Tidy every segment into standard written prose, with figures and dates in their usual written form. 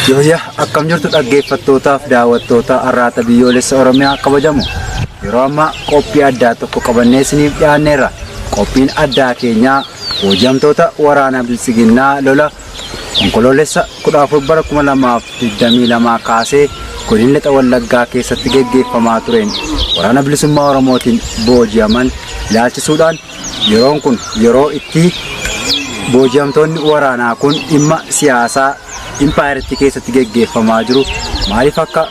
Yooyaa akkam jirtu dhaggeeffattootaaf daawwattoota arraata biyyoolessa Oromiyaa kabajamu. Yeroo ammaa qophii addaa tokko qabannee isiniif dhiyaanneerra. Qophiin addaa keenyaa hojjamtoota waraana Bilisiginnaa lola onkoloolessa 14 bara 2022 kaasee godina Lixa Wallaggaa keessatti geggeeffamaa tureen waraana bilisummaa Oromootiin booji'aman ilaalchisuudhaan yeroon kun yeroo itti booji'amtoonni waraanaa kun dhimma siyaasaa impaayiritti keessatti geggeeffamaa jiru maaliif akka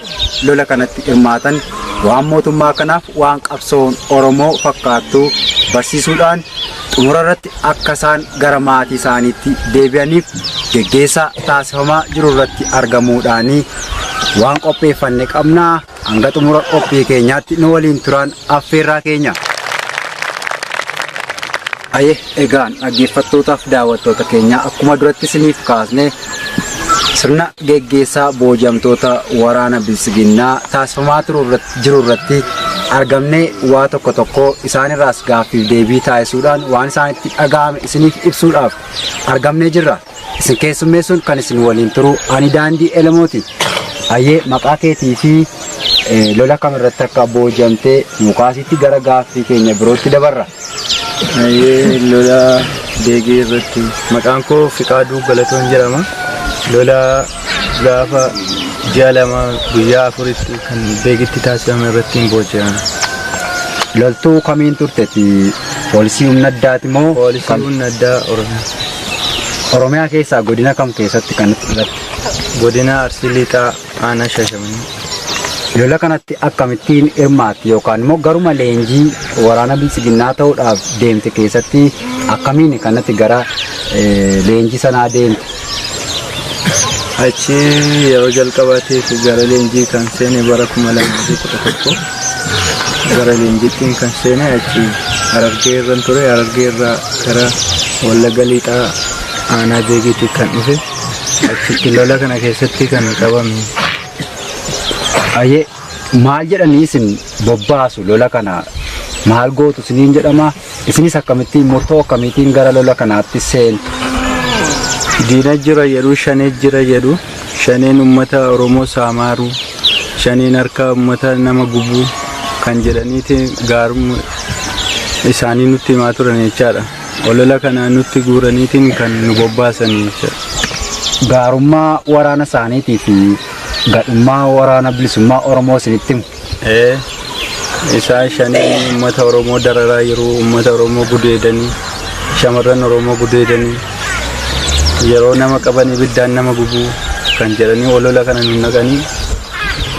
lola kanatti hirmaatan waan mootummaa kanaaf waan qabsoon Oromoo fakkaattu barsiisuudhaan xumura irratti akka isaan gara maatii isaaniitti deebi'aniif geggeessaa taasifamaa jiru irratti argamuudhaani waan qopheeffanne qabnaa. Hanga xumura qophii keenyaatti nu waliin turan affeerraa keenya. Egaan dhaggeeffattootaaf daawwattoota keenya akkuma duratti isiniif kaasne sirna geggeessaa booji'amtoota waraana Bilisiginnaa taasifamaa jiru irratti argamnee waa tokko isaanirraas gaaffiif deebii taasisuudhaan waan isaanitti dhaga'ame isiniif ibsuudhaaf argamnee jirra. Isin keessummeessuun kan isin waliin turu ani Daandii Elemooti. Maqaa keetii fi lola kamirratti akka booji'amtee mukaasitti gara gaaffii keenya birootti dabarra. Lola deegee irratti maqaan koo Fiqaaduu Galatoon jedhama. Lola gaafa ji'a 2 guyyaa 4tti kan deegitti taasifame irratti booji'ame. Loltuu kamiin turteeti? Poolisii humna addaati moo? Poolisii humna addaa Oromiyaa. Oromiyaa keessaa godina kam keessatti kan irratti? Godina Arsii Lixaa Aanaa Shashamanii. Lola kanatti akkamittiin hirmaatti yookaan immoo garuma leenjii waraana Bilisiginnaa ta'uudhaaf deemte keessatti akkamiin kanatti gara leenjii sanaa deemte? Achi yeroo jalqabaatiif gara leenjii kan seene bara 2011 gara leenjiittiin kan seene achi Harargee irraan ture. Harargee irraa gara Wallagga Lixaa Aanaa Deegiitti kan dhufe achitti lola kana keessatti kan qabame. Maal jedhanii isin bobbaasu lola kana maal gootu isiniin jedhama? Isinis akkamittiin murtoo akkamiitiin gara lola kanaatti seentu? Diina jira jedhu shanee jira jedhu shaneen uummata Oromoo saamaaru shaneen harka uummata nama gubuu kan jedhaniiti gaarummaa isaanii nutti himaa turan jechaadha. Lola kana nutti guuraniitiin kan nu bobbaasan jechaadha. Gaarummaa waraana isaaniitii fi gadhummaa waraana bilisummaa Oromoo isinitti himu? Isaa shaneen uummata Oromoo dararaa yeroo uummata Oromoo gudeedanii shamarran Oromoo gudeedanii yeroo nama qabanii biddaan nama gubuu kan jedhanii lola kana nu naqanii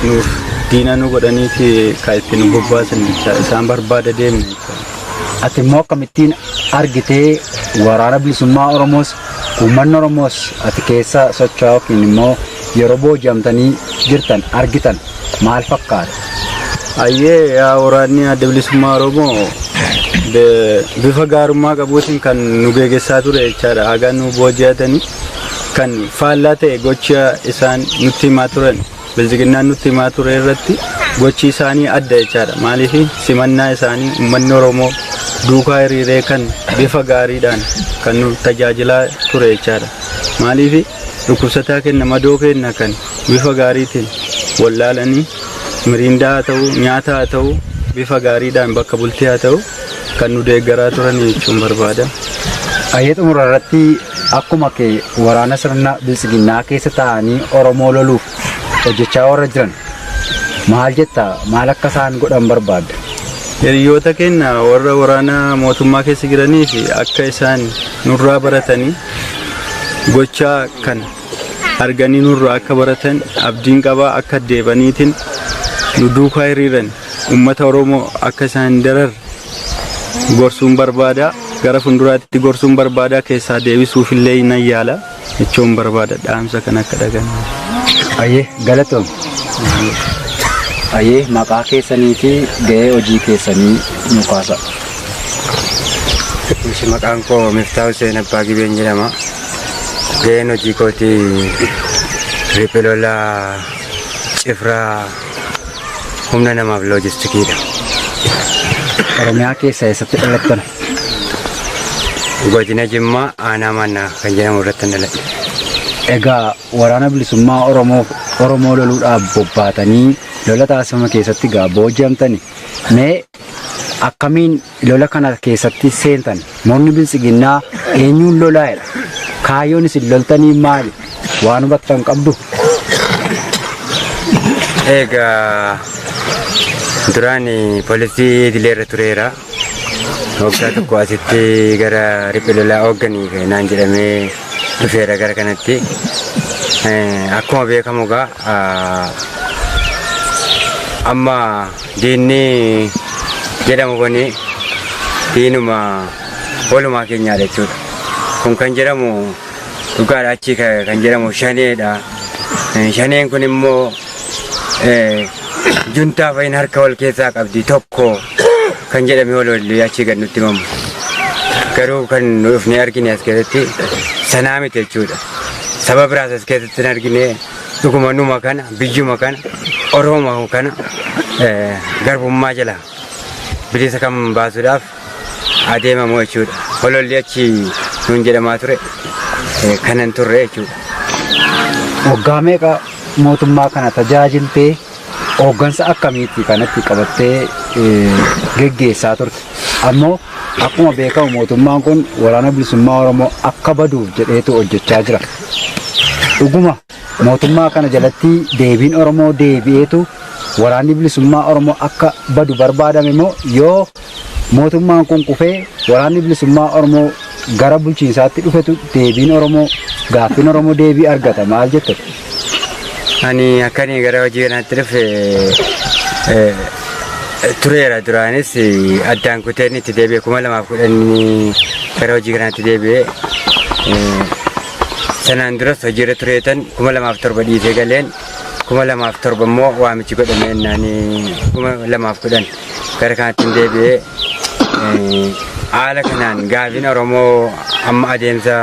nuuf diina nu godhaniiti kan itti nu bobbaasan isaan barbaada deemne. Ati immoo akkamittiin argitee waraana bilisummaa Oromoos uummanni Oromoos ati keessa socho'aa yookiin immoo yeroo booji'amtanii jirtan argitan maal fakkaata? Waraanni adda bilisummaa Oromoo bifa gaarummaa qabuutiin kan nu geggeessaa ture jechaadha. Haga nu booji'atanii kan faallaa ta'e gocha isaan nutti himaa turan Bilisiginnaan nutti himaa ture irratti gochi isaanii adda jechaadha. Maaliif simannaa isaanii uummanni Oromoo duukaa hiriiree kan bifa gaariidhaan kan nu tajaajilaa ture jechaadha. Maaliif dhukkubsataa kenna madoo kenna kan bifa gaariitiin wallaalanii miriindaa haa ta'u nyaata haa ta'u bifa gaariidhaan bakka bultii haa ta'u kan nu deeggaraa turan jechuun barbaada. Xumura irratti akkuma kee waraana sirna Bilisiginnaa keessa taa'anii Oromoo loluuf hojjechaa warra jiran maal jetta? Maal akka isaan godhan barbaadda? Hiriyoota keenya warra waraana mootummaa keessa jiranii fi akka isaan nurraa baratanii gochaa kan arganii nurraa akka baratan abdiin qabaa akka deebaniitiin nu duukaa hiriiran uummata Oromoo akka isaan darar gorsuun barbaada. Gara fuulduraatti gorsuun barbaada. Keessaa deebisuuf illee nan yaala jechuun barbaada. Dhaamsa kan akka dhagan. Galatoom. Maqaa keessanii fi gahee hojii keessanii nu kaasa. Maqaan koo Miftaahu Hussein Abbaa Gibeen jedhama. Gaheen hojii kootii riphee lolaa cifraa humna namaaf loojistikiidha. Oromiyaa keessa eessatti dhalattan? Godina Jimmaa Aanaa Mannaa kan jedhamu irratti dhaladhe. Egaa waraana bilisummaa Oromoo loluudhaaf bobbaatanii lola taasifama keessatti gaa boojjamtani. Mee akkamiin lola kana keessatti seentan? Morni bilisiginnaa eenyuun lolaa'edha? Kaayyoon isin loltanii maali? Waan hubattan qabdu? Egaa duraan poolisii idileerra tureera. Waggaa tokko asitti gara riphee lolaa hoogganii naan jedhamee dhufeera gara kanatti. Akkuma beekamu gaa amma diinni jedhamu kuni diinuma walumaa keenyaadha jechuudha. Kun kan jedhamu dhugaadha achi kan jedhamu shaneedha. Shaneen kun immoo juntaa fa'iin harka wal keessaa qabdi tokko kan jedhame walii achi gad nutti himamu. Garuu kan nu dhufnee argine as keessatti sanaa miti jechuudha. Saba biraas as keessatti hin argine dhuguma numa kana biyyuma kana Oromoo kana garbummaa jala bilisa kan baasuudhaaf adeemamu jechuudha. Hololli achi nuun jedhamaa ture kanan turre jechuudha. Waggaa meeqa mootummaa kana tajaajiltee hooggansa akkamiitti kanatti qabattee geggeessaa turte? Ammoo akkuma beekamu mootummaan kun waraana bilisummaa Oromoo akka baduuf jedheetu hojjechaa jira. Dhuguma mootummaa kana jalatti deebiin Oromoo deebi'eetu waraanni bilisummaa Oromoo akka badu barbaadame moo yoo mootummaan kun kufee waraanni bilisummaa Oromoo gara bulchiinsaatti dhufetu deebiin Oromoo gaaffiin Oromoo deebii argata maal jette? Ani akkanii gara hojii kanaatti dhufe tureera duraanis addaan kuteen itti deebi'e 2010 gara hojii kanaatti deebi'e. Sanaan duras hojiirra tureetan 2007 dhiisee galeen 2007 immoo waamichi godhame ennaanii 2010 gara kanatti deebi'ee haala kanaan gaafiin Oromoo amma adeemsa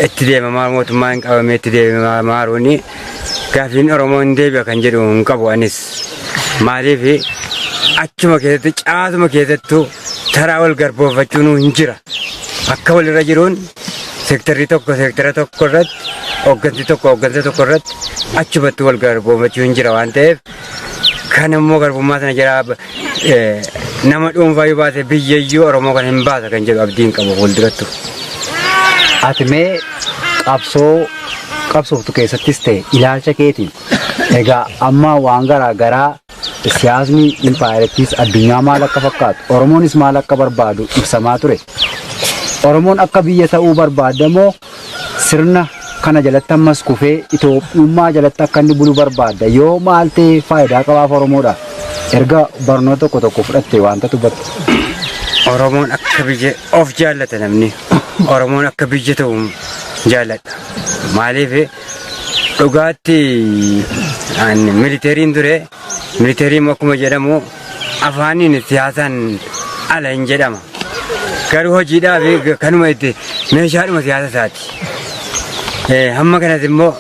itti deemamaa mootummaan qabamee itti deemamaa jiruuni gaafiin Oromoo hin deebi'a kan jedhu hin qabu anis. Maaliif achuma keessatti caasuma keessattuu taraa wal garboofachuun hin jira. Akka walirra jiruun seektarii tokko seektara tokko irratti hooggansi tokko irratti achumatti wal garboomachuu hin jira waan ta'eef kan immoo garbummaa sana jira nama dhuunfaa yoo baase biyyayyuu Oromoo kan hin baasa kan jedhu abdiin qabu fuuldurattu. Ati mee qabsooftu keessattis ta'e ilaalcha keetiin egaa amma waan garaa garaa siyaasni impaayirettiis addunyaa maal akka fakkaatu Oromoonis maal akka barbaadu ibsamaa ture. Oromoon akka biyya ta'uu barbaadamoo sirna kana jalatti ammas kufee Itoophiyummaa jalatti akka inni bulu barbaada yoo maal ta'e faayidaa qabaaf Oromoodha. Erga barnoota tokko fudhatte wanta tubattu. Oromoon akka biyya of jaallata namni. Oromoon akka biyya ta'uu jaalladha. Maaliif dhugaatti militeeriin ture militeeriin akkuma jedhamu afaaniin siyaasaan ala hin jedhama. Garuu hojiidhaaf kanuma itti meeshaadhuma siyaasa isaati. Hamma kanas immoo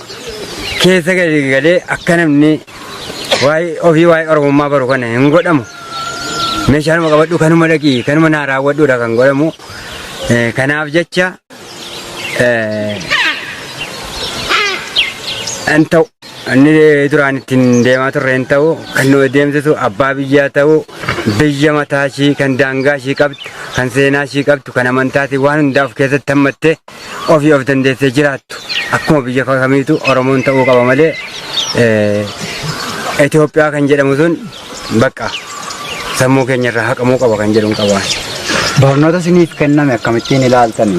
keessa galee akka namni ofii waa'ee Oromummaa baru kana hin godhamu. Meeshaadhuma qabadhu kanuma dhaqii kanuma naa raawwadhuudha kan godhamu. Kanaaf jecha hin ta'u inni duraan ittiin deemaa turre hin ta'u kan nu deemsisu abbaa biyyaa ta'u biyya mataa ishii kan daangaa ishii qabdu kan seenaa ishii qabdu kan amantaatii waan hundaaf keessatti hammattee ofii of dandeessee jiraattu akkuma biyya kamiitu Oromoon ta'uu qaba malee Itoophiyaa kan jedhamu sun bakka sammuu keenyarraa haqamuu qaba kan jedhu qaba. Barnoota isiniif kenname akkamittiin ilaaltan?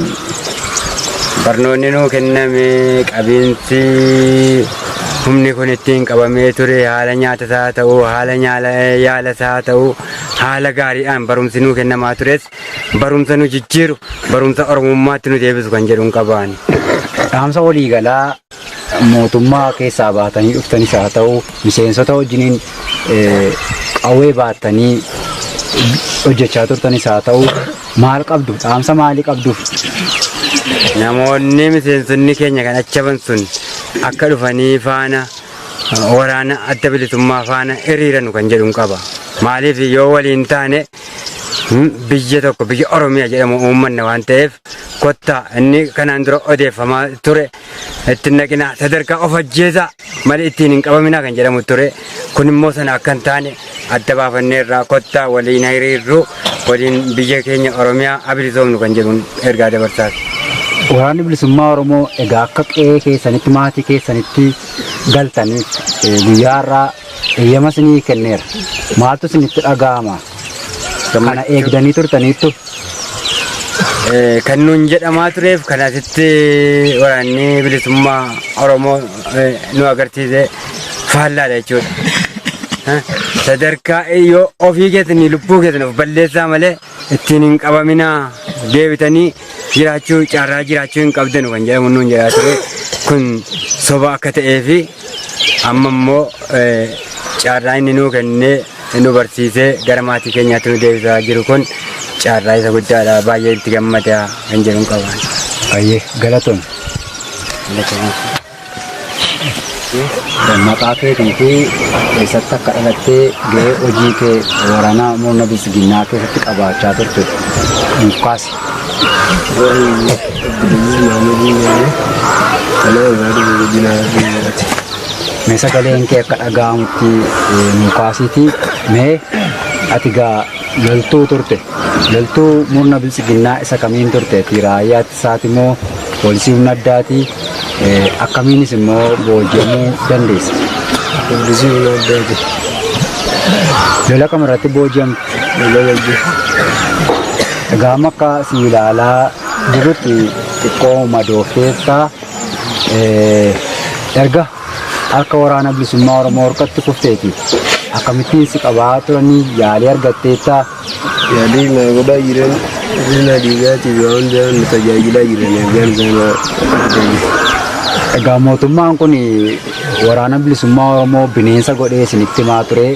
Barnoonni nuu kenname qabiinsi humni kun ittiin qabamee ture haala nyaata isaa ta'uu haala yaala isaa ta'uu haala gaariidhaan barumsi nuu kennamaa tures barumsa nu jijjiiru barumsa Oromummaatti nu deebisu kan jedhu qabaan. Dhaamsa waliigalaa mootummaa keessaa baatanii dhuftanis haa ta'u miseensota wajjiniin qawwee baatanii hojjechaa turtanis haa ta'u maal qabdu? Dhaamsa maalii qabduuf? Namoonni miseensonni keenya kan achaban sun akka dhufanii faana waraana adda bilisummaa faana hiriiranu kan jedhu qaba. Maaliif yoo waliin taane biyya tokko biyya Oromiyaa jedhamu uummanni waan ta'eef kottaa inni kanaan dura odeeffamaa ture itti naqinaa sadarkaa of ajjeesaa malee ittiin hin qabaminaa kan jedhamu ture kun immoo sana akka hin taane adda baafannee irraa kottaa waliin hiriirru waliin biyya keenya Oromiyaa abilisoomnu kan jedhuun ergaa dabarsaati. Waraanni bilisummaa Oromoo egaa akka qe'ee keessanitti maatii keessanitti galtaniif guyyaa irraa eeyyama isinii kenneera. Maaltu isinitti dhaga'ama? Kana eegdanii turtaniittu? Kan nuun jedhamaa tureef kan asitti waraanni bilisummaa Oromoo nu agarsiise faallaadha jechuudha. Sadarkaa yoo ofii keessanii lubbuu keessan of balleessaa malee ittiin hin qabaminaa deebitanii jiraachuu carraa jiraachuu hin qabdanu kan jedhamu nuun jedhaa ture kun soba akka ta'ee fi amma immoo carraa inni nuu kennee nu barsiisee gara maatii keenyaatti nu deebisaa jiru kun carraa isa guddaadha baay'ee itti gammadaa kan jedhuun qaban. Baay'ee galatoon. Maqaa keetii fi eessatti akka dhalattee gahee hojii kee waraana murna bilisiginnaa keessatti qabaachaa turte nuuf kaasi. Mee sagaleen kee akka dhaga'amutti nuuf kaasiiti. Mee ati gaa loltuu turte. Loltuu murna bilisiginnaa isa kamiin turte? Raayyaa ittisaati moo poolisii humna addaati? Akkamiinis immoo booji'amuu dandeessa? Poolisii humna addaati. Lola kam irratti booji'amte? Lola wajjin. Egaa amma akka si ilaalaa jirutti xiqqoo madoofteetta erga harka waraana bilisummaa Oromoo harkatti kufteeti. Akkamittiin si qabaa turanii yaalii argatteetta? Yaalii na godhaa jiran sirna dhiigaatiif yoo hundaa nu tajaajilaa jiran ergaan sana. Egaa mootummaan kun waraana bilisummaa Oromoo bineensa godhee isinitti himaa ture.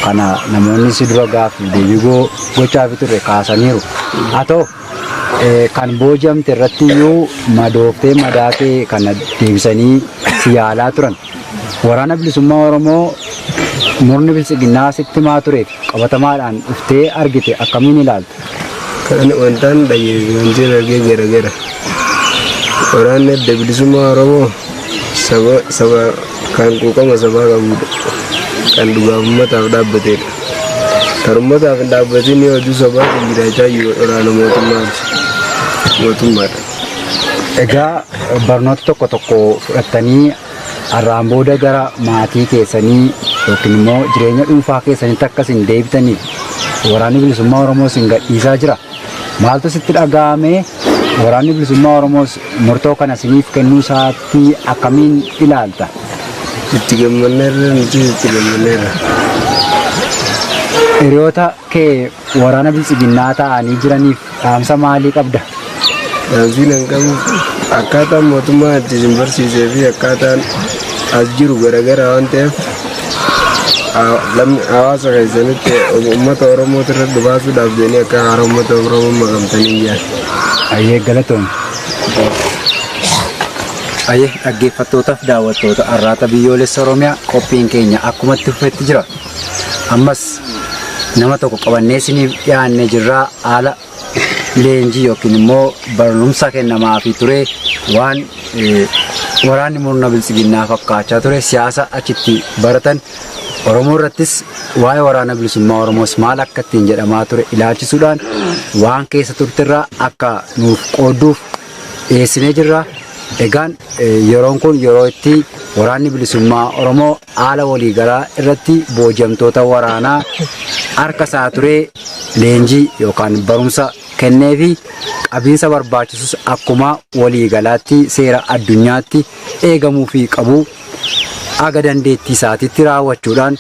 Kana namoonni si dura gaaffii deebii gochaa turre kaasaniiru. Haa ta'u kan booji'amte irratti iyyuu madooftee madaatee kana deebisanii si yaalaa turan. Waraana bilisummaa Oromoo murni bilisiginnaa sitti himaa tureef qabatamaadhaan dhuftee argite akkamiin ilaalta? Kan wantaan dhageesse wanteen argee gara. Waraanni adda bilisummaa Oromoo saba kan quuqama sabaa qabudha. Kan dhugaaf uummataaf dhaabbatedha. Kan uummataaf hin dhaabbatin hojii sabaa kan jiraachaa jiru waraana mootummaadha. Egaa barnoota tokko fudhattanii har'aan booda gara maatii keessanii yookiin immoo jireenya dhuunfaa keessanitti akkasiin deebitanii waraanni bilisummaa Oromoo isin gadhiisaa jira. Maaltu sitti dhaga'ame? Waraanni bilisummaa Oromoo murtoo kana isiniif kennuu isaatti akkamiin ilaalta? Itti gammanneerra nuti itti gammanneerra. Hiriyoota kee waraana bilisiginnaa ta'anii jiraniif dhaamsa maalii qabda? Dhaamsiin hin qabu akkaataan mootummaa itti isin barsiisee fi akkaataan as jiru garagara waan ta'eef hawaasa keessanitti uummata Oromoo irratti baasuudhaaf jedhanii akka haara uummata Oromoo makamtanii jiran. Ayyee galatoon. Ayyee dhaggeeffattootaaf daawwattoota arraata biyyoolessa Oromiyaa qophiin keenya akkuma itti fufetti jira. Ammas nama tokko qabannee isiniif dhiyaannee jirraa haala leenjii yookiin immoo barumsa kennamaafii ture waan waraanni murna bilisiginnaa fakkaachaa ture siyaasa achitti baratan Oromoo irrattis waa'ee waraana bilisummaa Oromoos maal akka ittiin jedhamaa ture ilaalchisuudhaan waan keessa turtirraa akka nuuf qoodduuf dhiyeessinee jirra. Egaan yeroon kun yeroo itti waraanni bilisummaa Oromoo haala waliigalaa irratti booji'amtoota waraanaa harka isaa turee leenjii yookaan barumsa kennee fi qabiinsa barbaachisus akkuma waliigalaatti seera addunyaatti eegamuu fi qabu aga dandeettii isaatiitti raawwachuudhaan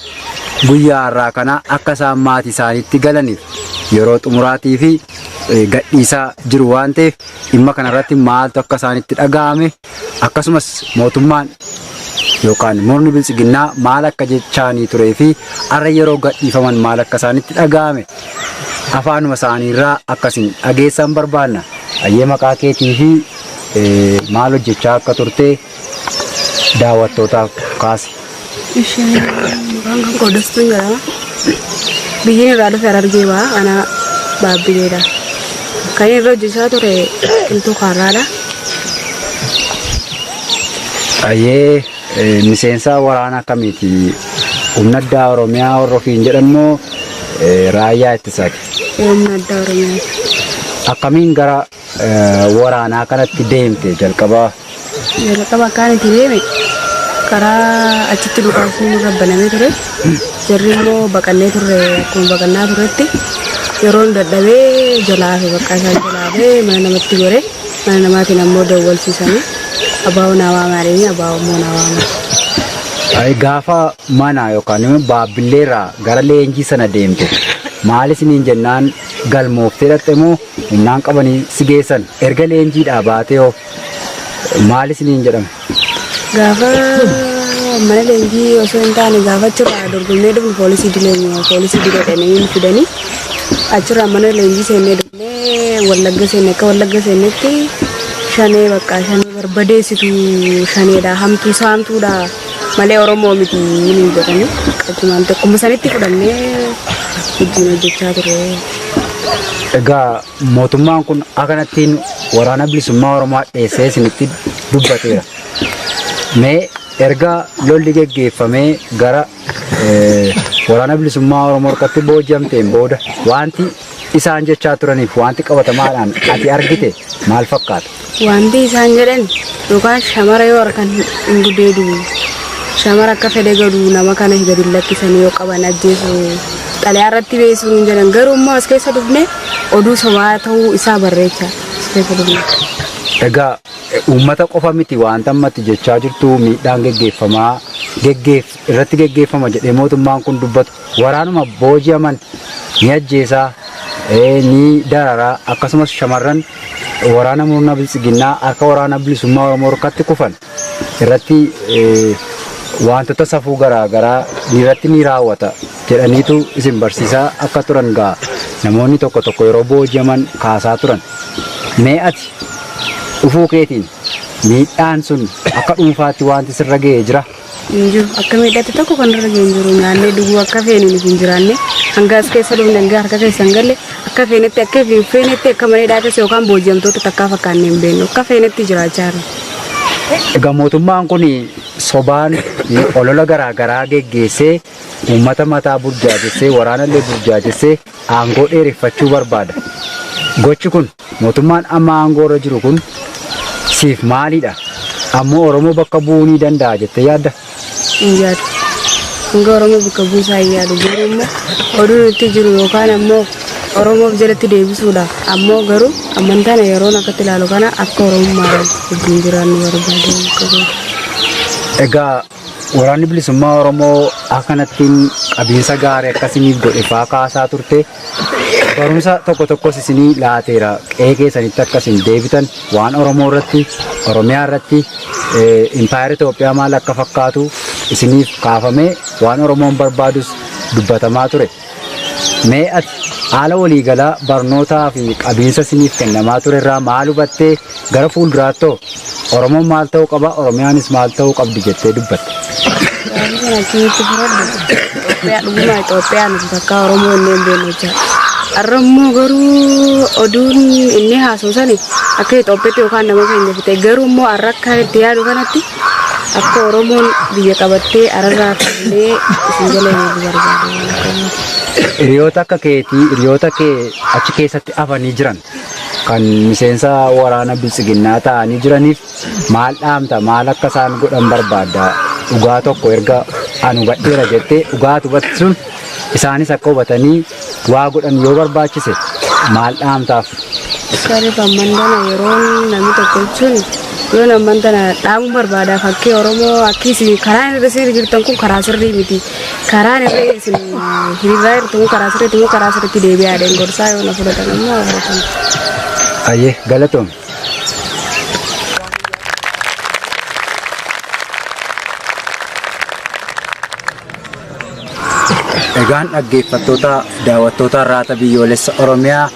guyyaa har'aa kana akka isaan maatii isaaniitti galaniif yeroo xumuraatii fi gadhiisaa jiru waan ta'eef dhimma kanarratti maaltu akka isaanitti dhaga'ame akkasumas mootummaan yookaan murni bilisiginnaa maal akka jechaanii turee fi har'a yeroo gadhiifaman maal akka isaanitti dhaga'ame afaanuma isaaniirraa akkasiin dhageessan barbaanna. Ayyee maqaa keetii fi maal hojjechaa akka turte daawwattootaaf kaasi. Isheen kan godhastuun jedhama. biyyi irraa dhufe argee baa ana baabbileedha. Kan irra hojjechaa ture qilxuu kaarraadha. Ayyee miseensa waraana akkamiiti? Humna addaa Oromiyaa warra ofiin jedhamoo raayyaa ittisaati? Humna addaa Oromiyaati. Akkamiin gara waraanaa kanatti deemte jalqabaa? Jalqaba akkaan itti deeme karaa achitti dhukaasni nurra banamee ture. Jarri immoo baqannee turre akkuma baqannaa turetti yeroon dadhabee jalaa fi bakka isaan jalaa fi mana namatti gore mana namaatiin ammoo dawwalsiisanii abaa'oo naa waamanii abaa'oo immoo naa waaman. Gaafa mana yookaan immoo baabilleerraa gara leenjii sana deemte maal isiniin jennaan galmooftee dhaqxe moo humnaan qabanii si geessan erga leenjiidhaa baatee hoo maal isiniin jedhama? Gaafa mana leenjii osoo hin taane gaafa achirraa dorgomnee dhufne poolisii dileedhanii fidanii achirraa mana leenjii seennee dhufnee wallagga seenne akka wallagga seennetti shanee bakka shanee barbadeessitu shaneedha hamtuu saamtuudha malee Oromoo miti ni jedhanii qachumaan tokkuma sanitti fudhannee wajjin hojjechaa ture. Egaa mootummaan kun akkanattiin waraana bilisummaa Oromoo dheessee isinitti dubbateera. Mee erga lolli geggeeffamee gara waraana bilisummaa Oromoo harkatti booji'amteen booda wanti isaan jechaa turaniif wanti qabatamaadhaan ati argite maal fakkaata? Wanti isaan jedhan yookaan shamara yoo harkan hin gudeedu shamara akka fedhe gadu nama kana gadi lakkisanii yoo qaban ajjeesu xalayaa irratti beeksisuun hin jedhan garuu immoo as keessa dhufne oduu sobaa ta'uu isaa barreecha as keessa dhufne. Egaa uummata qofa miti wanta ammatti jechaa jirtu miidhaan irratti geggeeffama jedhee mootummaan kun dubbatu waraanuma booji'aman ni ajjeesaa ni dararaa akkasumas shamarran waraana murna bilisiginnaa harka waraana bilisummaa Oromoo harkatti kufan irratti wantoota safuu garaagaraa irratti ni raawwata jedhaniitu isin barsiisaa akka turan gaa namoonni tokko tokko yeroo booji'aman kaasaa turan. Mee ati dhufuu keetiin miidhaan sun akka dhuunfaatti wanti sirra ga'ee jira? Hin jiru akka miidhatti tokko kan irra ga'ee hin jiru nyaannee dhuguu akka feene nuti hin jiraanne hanga as keessa dhufne hanga harka keessa hin galle akka feenetti akka feenetti akka malee dhaates yookaan booji'amtoota takkaa fakkaannee hin beeknu akka feenetti jiraachaa jiru. Egaa mootummaan kun sobaan olola garaagaraa geggeessee uummata mataa burjaajessee waraanallee burjaajessee aangoo dheereffachuu barbaada. Gochi kun mootummaan amma aangoo irra jiru kun siif maalidha? Ammoo Oromoo bakka bu'uu ni danda'a jettee yaadda? Hin yaadu. Hanga Oromoo bakka buusaa hin yaadu. Garuu immoo oduun itti jiru yookaan ammoo Oromoof jalatti deebisuudhaaf ammoo garuu amantaan yeroon akkatti ilaalu kana akka Oromummaadhaan wajjin jiraannu barbaadu. Egaa waraanni bilisummaa Oromoo akkanattiin qabiinsa gaarii akkasiniif godhe faa kaasaa turte barumsa tokko tokkos isinii laateera qe'ee keessanitti akkasiin deebitan waan Oromoo irratti Oromiyaa irratti impaayera Itoophiyaa maal akka fakkaatu isiniif kaafamee waan Oromoon barbaadus dubbatamaa ture. Mee ati haala waliigalaa barnootaa fi qabiinsa isiniif kennamaa ture irraa maal hubattee gara fuulduraattoo Oromoon maal ta'uu qaba Oromiyaanis maal ta'uu qabdi jettee dubbatte? Itoophiyaan takka Oromoo inni beeknu jecha. Arrammoo garuu oduun inni haasawsan akka Itoophiyaatti yookaan nama keenya fite garuu immoo har'a akka itti yaadu kanatti akka Oromoon biyya qabattee ararraa fillee isin jala eeguu barbaadu. Hiriyoota akka keetii hiriyoota kee achi keessatti hafanii jiran kan miseensa waraana bilisiginnaa ta'anii jiraniif maal dhaamta maal akka isaan godhan barbaadda? Dhugaa tokko erga anu hubadheera jettee dhugaa hubatti sun isaanis akka hubatanii waa godhan yoo barbaachise maal dhaamtaaf? Sariif ammantana yeroon namni tokko jechuun yoo ammantana dhaamuu barbaada fakkii Oromoo akkisi karaan irra isin jirtan kun karaa sirrii miti karaan irra isin hiriirraa jirtu kun karaa sirriitti immoo karaa sirriitti deebi'aa deemu gorsaa yoo na fudhatan immoo fudhatan. Ayyee galatoom. Egaan dhaggeeffattoota daawwattoota irraata biyyoolessa Oromiyaa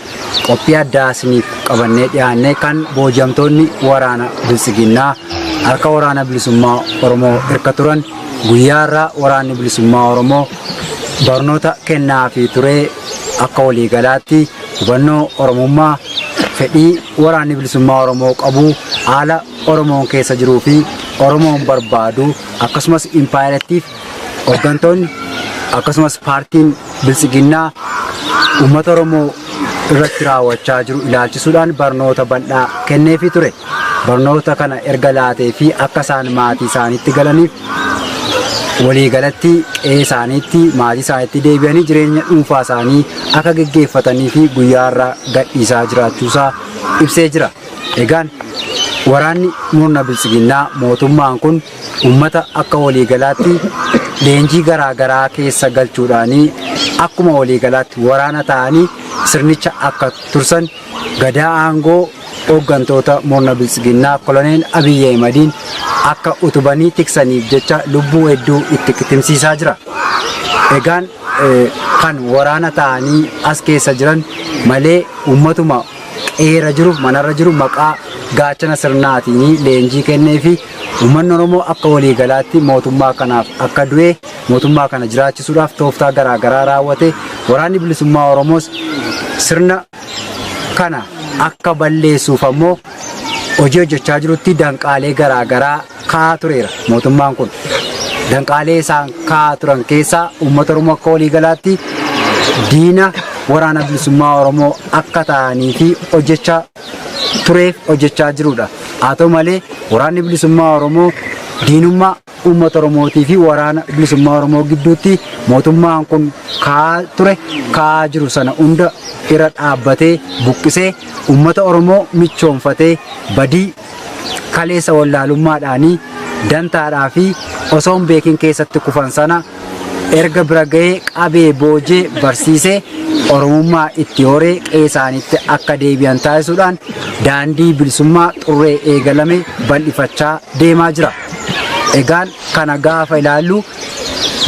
qophii addaa isiniif qabannee dhiyaannee kan booji'amtoonni waraana bilisiginnaa harka waraana bilisummaa Oromoo hirka turan guyyaa irraa waraanni bilisummaa Oromoo barnoota kennaa fi ture akka waliigalaatti hubannoo Oromummaa fedhii waraanni bilisummaa Oromoo qabu haala Oromoon keessa jiruu fi Oromoon barbaadu akkasumas impaayarattiif hooggantoonni akkasumas paartiin bilisiginnaa uummata Oromoo irratti raawwachaa jiru ilaalchisuudhaan barnoota bal'aa kenneefii ture. Barnoota kana erga laatee fi akka isaan maatii isaaniitti galaniif waliigalatti qe'ee isaaniitti maatii isaaniitti deebi'anii jireenya dhuunfaa isaanii akka geggeeffatanii fi guyyaarra gadhiisaa jiraachuusaa ibsee jira. Egaan waraanni murna bilisiginnaa mootummaan kun uummata akka waliigalaatti leenjii garaagaraa keessa galchuudhaanii akkuma waliigalaatti waraana ta'anii sirnicha akka tursan gadaa aangoo hooggantoota murna bilisiginnaa koloneel Abiyyi Ahmediin akka utubanii tiksaniif jecha lubbuu hedduu itti kitimsiisaa jira. Egaan kan waraana ta'anii as keessa jiran malee uummatuma qeera jiru manarra jiru maqaa gaachana sirnaatiin leenjii kennee fi uummanni Oromoo akka waliigalaatti mootummaa kanaaf akka du'e mootummaa kana jiraachisuudhaaf tooftaa garaagaraa raawwate waraanni bilisummaa Oromoos sirna kana akka balleessuuf ammoo hojii hojjechaa jirutti danqaalee garaagaraa kaa'aa tureera mootummaan kun. Danqaalee isaan kaa'aa turan keessaa uummata Oromoo akka waliigalaatti diina waraana bilisummaa Oromoo akka ta'anii fi hojjechaa tureef hojjechaa jirudha. Haa ta'u malee waraanni bilisummaa Oromoo diinummaa uummata Oromootii fi waraana bilisummaa Oromoo gidduutti mootummaan kun kaa'aa jiru sana hunda irra dhaabbatee buqqisee uummata Oromoo michoomfatee badii kaleessa wallaalummaadhaanii dantaadhaa fi osoo hin beekin keessatti kufan sana erga bira ga'ee qabee boojee barsiisee Oromummaa itti horee qe'ee isaaniitti akka deebi'an taasisuudhaan daandii bilisummaa xurree eegalame bal'ifachaa deemaa jira. Egaan kana gaafa ilaallu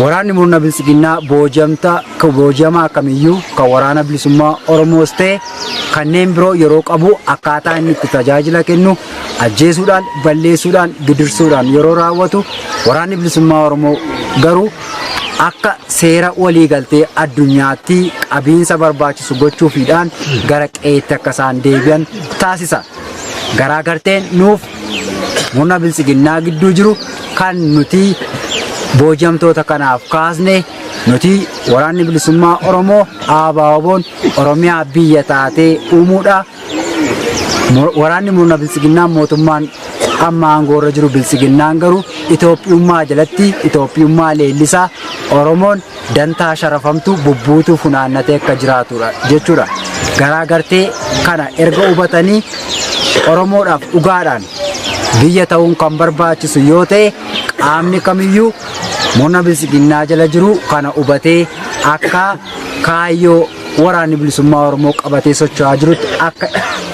waraanni murna bilisiginnaa booji'amaa kamiyyuu kan waraana bilisummaa Oromoos ta'e kanneen biroo yeroo qabu akkaataa inni itti tajaajila kennu ajjeesuudhaan balleessuudhaan gidirsuudhaan yeroo raawwatu waraanni bilisummaa Oromoo garuu akka seera waliigaltee addunyaatti qabiinsa barbaachisu gochuufiidhaan gara qe'eetti akka isaan deebi'an taasisa. Garaagarteen nuuf murna bilisiginnaa gidduu jiru kan nuti booji'amtoota kanaaf kaasne nuti waraanni bilisummaa Oromoo ABO'n Oromiyaa biyya taatee uumuudha. Waraanni murna bilisiginnaa mootummaan amma aangoorra jiru bilisiginnaan garuu Itoophiyummaa jalatti Itoophiyummaa leellisaa Oromoon dantaa sharafamtu bubbuutuu funaannatee akka jiraatudha jechuudha. Garaagartee kana erga hubatanii Oromoodhaaf dhugaadhaan biyya ta'uun kan barbaachisu yoo ta'e qaamni kamiyyuu murna bilisiginnaa jala jiru kana hubatee akka kaayyoo waraanni bilisummaa Oromoo qabatee socho'aa jirutti akka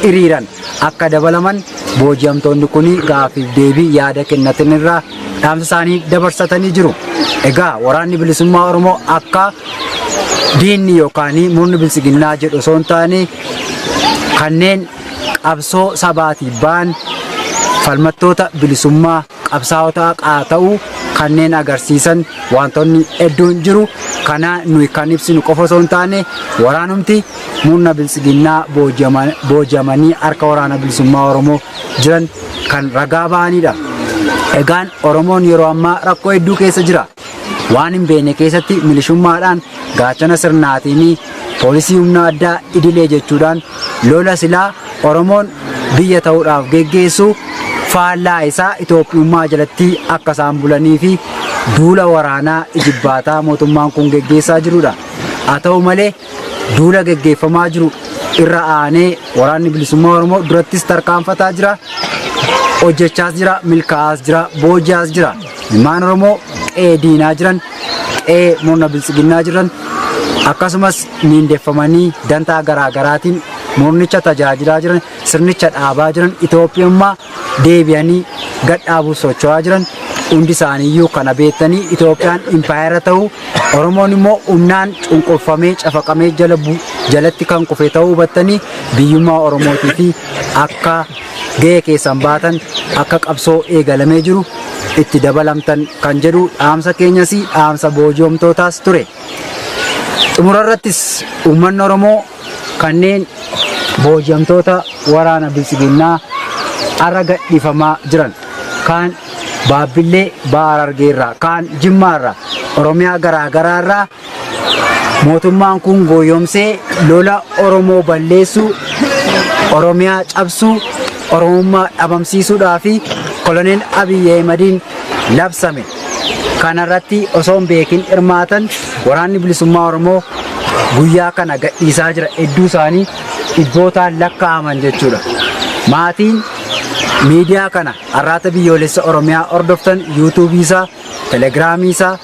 hiriiran akka dabalaman booji'amtoonni kun gaafiif deebii yaada kennatan irraa dhaamsa isaanii dabarsatanii jiru. Egaa waraanni bilisummaa Oromoo akka diinni yookaan murni bilisiginnaa jedhu osoo hin taane kanneen qabsoo sabaatiif ba'an falmattoota bilisummaa qabsaa'ota haqaa ta'uu kanneen agarsiisan wantoonni hedduun jiru. Kana nuyi kan ibsinu qofa osoo hin taane waraanumti murna bilisiginnaa booji'amanii harka waraana bilisummaa Oromoo jiran kan ragaa ba'anidha. Egaan Oromoon yeroo ammaa rakkoo hedduu keessa jira. Waan hin beekne keessatti milishummaadhaan gaachana sirnaatiin poolisii humna addaa idilee jechuudhaan lola silaa Oromoon biyya ta'uudhaaf geggeessu faallaa isaa Itoophiyummaa jalatti akka isaan bulanii fi duula waraanaa ijibbaataa mootummaan kun geggeessaa jirudha. Haa ta'u malee duula geggeeffamaa jiru irra aanee waraanni bilisummaa Oromoo durattis tarkaanfataa jira. Hojjechaas jira, milkaa'aas jira, booji'aas jira. Ilmaan Oromoo qe'ee diinaa jiran, qe'ee murna bilisiginnaa jiran akkasumas miindeffamanii dantaa garaagaraatiin murnicha tajaajilaa jiran, sirnicha dhaabaa jiran, Itoophiyummaa deebi'anii gadhaabuuf socho'aa jiran hundi isaaniiyyuu kana beektanii Itoophiyaan impaayera ta'uu Oromoon immoo humnaan cunqurfamee cafaqamee jalatti kan kufe ta'uu hubattanii biyyummaa Oromootii fi akka gahee keessan baatan akka qabsoo eegalamee jiru itti dabalamtan kan jedhu dhaamsa keenyas dhaamsa booji'amtootaas ture. xumurarrattis uummanni Oromoo kanneen booji'amtoota waraana bilisiginnaa har'a gadhiifamaa jiran kaan Baabbillee Baar Argeerraa kaan Jimmaarraa Oromiyaa garaagaraarraa mootummaan kun gooyomsee lola Oromoo balleessuu Oromiyaa cabsuu Oromummaa dhabamsiisuudhaa fi koloneel Abiy Ahmediin labsame kanarratti osoo hin beekin hirmaatan waraanni bilisummaa Oromoo guyyaa kana gadhiisaa jira hedduu isaanii dhibbootaan lakkaa'aman jechuudha. Maatiin miidiyaa kana arraata biyyoolessa Oromiyaa hordoftan yuutuubii isaa telegiraamii isaa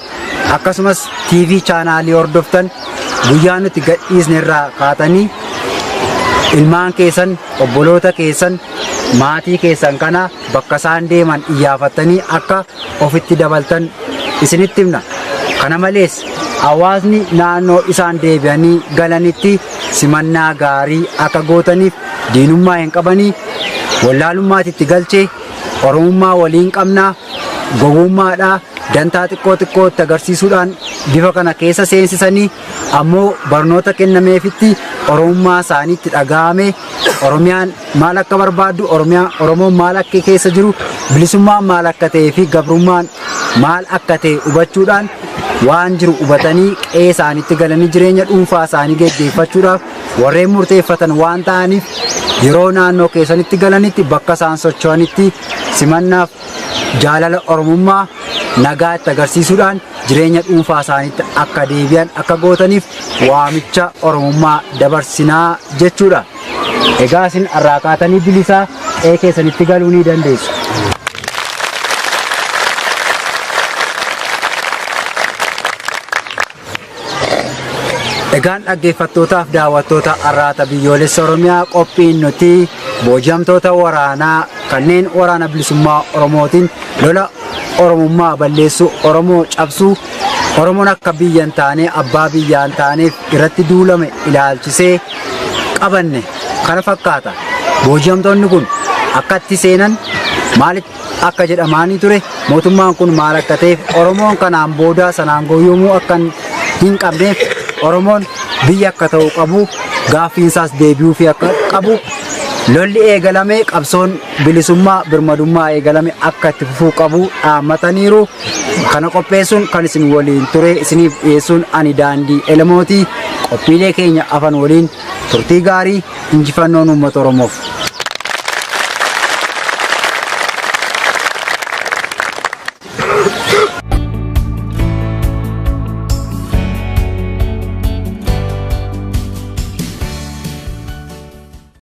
akkasumas TV chaanaalii hordoftan guyyaa nuti gadhiisne irraa kaatanii ilmaan keessan obboloota keessan maatii keessan kana bakka isaan deeman iyyafatanii akka ofitti dabaltan isinitti himna. Kana malees hawaasni naannoo isaan deebi'anii galanitti simannaa gaarii akka gootaniif diinummaa hin qabanii wallaalummaatitti galchee Oromummaa waliin qabnaa gowwummaadhaa dantaa xiqqoo itti agarsiisuudhaan bifa kana keessa seensisanii ammoo barnoota kennameefitti Oromummaa isaaniitti dhaga'ame Oromiyaan maal akka barbaaddu Oromoon maal akka keessa jiru bilisummaan maal akka ta'ee fi gabrummaan maal akka ta'e hubachuudhaan waan jiru hubatanii qe'ee isaaniitti galanii jireenya dhuunfaa isaanii geggeeffachuudhaaf warreen murteeffatan waan ta'aniif yeroo naannoo keessanitti galanitti bakka isaan socho'anitti simannaaf jaalala Oromummaa nagaa itti agarsiisuudhaan jireenya dhuunfaa isaaniitti akka deebi'an akka gootaniif waamicha Oromummaa dabarsinaa jechuudha. Egaa isin irraa kaatanii bilisaa qe'ee keessanitti galuu ni dandeessu. Egaan dhaggeeffattootaaf daawwattoota arraata biyyoolessa Oromiyaa qophiin nuti booji'amtoota waraanaa kanneen waraana bilisummaa Oromootiin lola Oromummaa balleessuu Oromoo cabsuu Oromoon akka biyya hin taane abbaa biyyaa hin taaneef irratti duulame ilaalchisee qabanne kana fakkaata. Booji'amtoonni kun akka itti seenan maaliif akka jedhamaanii ture mootummaan kun maal akka ta'eef Oromoon kanaan booda sanaan gooyomuu akka hin qabneef Oromoon biyya akka ta'u qabu gaaffiinsaas deebi'uu fi akka qabu lolli eegalame qabsoon bilisummaa birmadummaa eegalame akka itti fufuu qabu dhaammataniiru. Kana qopheessuun kan isin waliin ture isiniif dhiyeessuun ani Daandii Elemootii qophiilee keenya afan waliin turtii gaarii injifannoon uummata Oromoof.